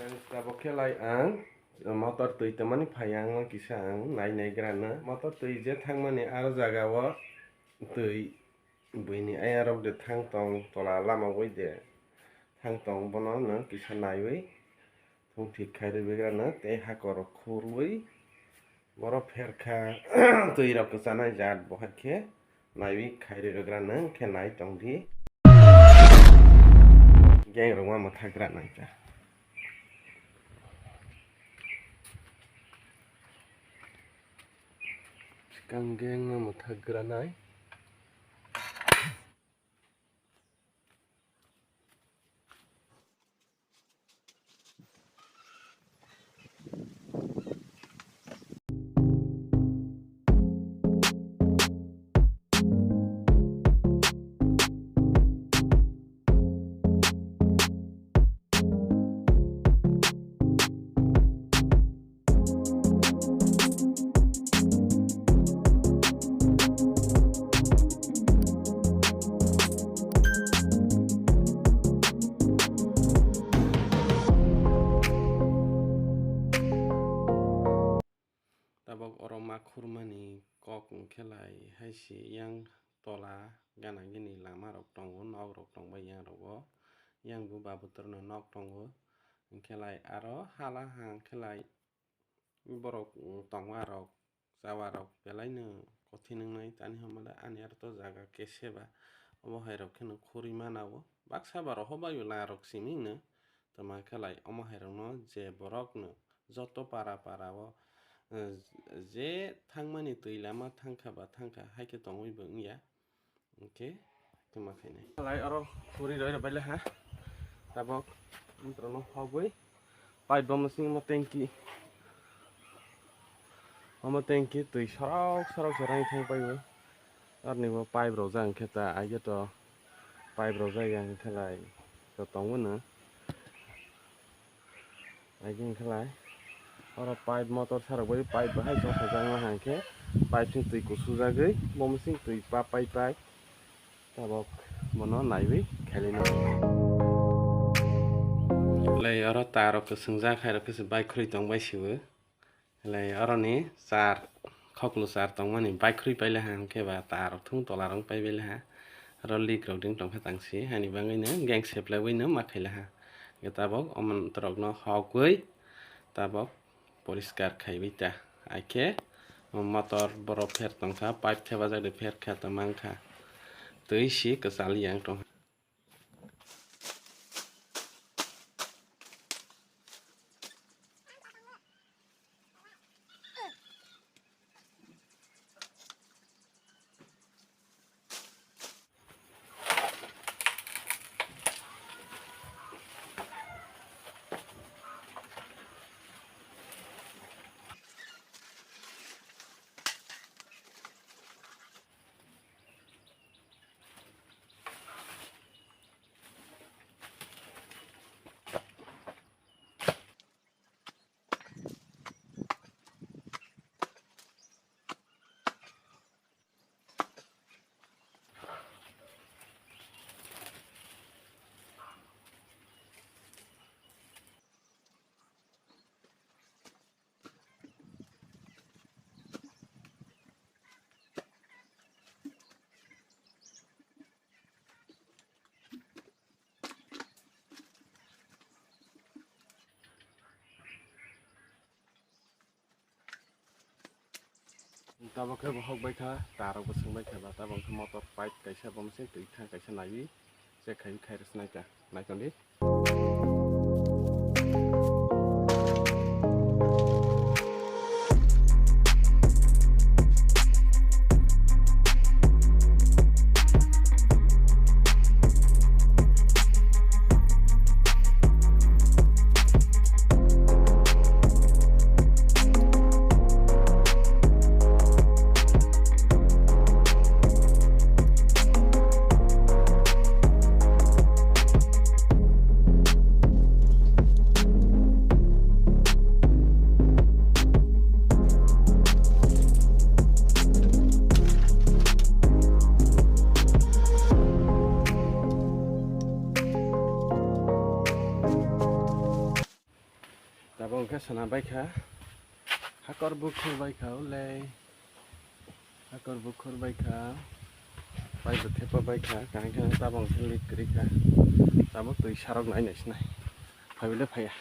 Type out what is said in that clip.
Tabok kelai ang motor tui temani phayang kisa ang nai grana motor tui je thangmani aro jaga o tui bwini ai arok de thang tong tola lama oi de thang tong bono no kisa naiwi thung thik khai de grana te hakor khurwi boro pherkha tui rok chanai jat bohakhe naiwi khai de grana khe nai tong di geng rongma ma thagra nai ta kanggeng mo thagranai tabok oroma khurmani kok khelai haisi yang tola gana gini lama rok tongo nok rok tongba yang rogo yang bu babutor no nok tongo khelai aro hala hang khelai borok tongwa rok jawa rok belai no kothing nai tani hamala ani ar to jaga keseba obo hai rok kheno khuri manawo baksa baro hobai la rok siming no tama khelai omo hai rok no je borok no joto para para o je thangmani tui lama thangkha ba thangkha haike tongoi bo ngya oke tuma khaine lai aro khuri roi baile ha tabok introno hogoi pipe bom sing mo tanki tui sorok sorang thang pai bo arni bo pipe ro jang kheta aige to pipe ro jai yang khelai to tongwo na aige khelai oro pipe motor sarok bai pipe bahai to sajang ma hangke pipe sing tui kusu jagoi bom sing tui pa pai tabok mono naiwi khelina lei oro taro kusungja khairo kis bike khrui tong bai sibo lei oro ni char khoklu char tong mani bike khrui paile hangke ba taro thung tola rong pai bele ha aro lik rok ding tong tangsi hani bangai no gang seplai wi no ma khaila ha tabok omon trok no hogoi tabok poriskar khaibi ta aike motor borok pher tongkha pipe theba jade pher kha ta mangkha tui si kasali yang tong tabok ke bohok bai kha taro busung bai kha ba tabok motor pipe kaisa bom sing tui tha kaisa naiwi je khai res nai ka nai tondi ke sana baikha hakor bukhur baikha ulai hakor bukhur baikha bai bethepa baikha kahai kahai tabang selit krikha tabok tui sarok nai naisnai phaile phaya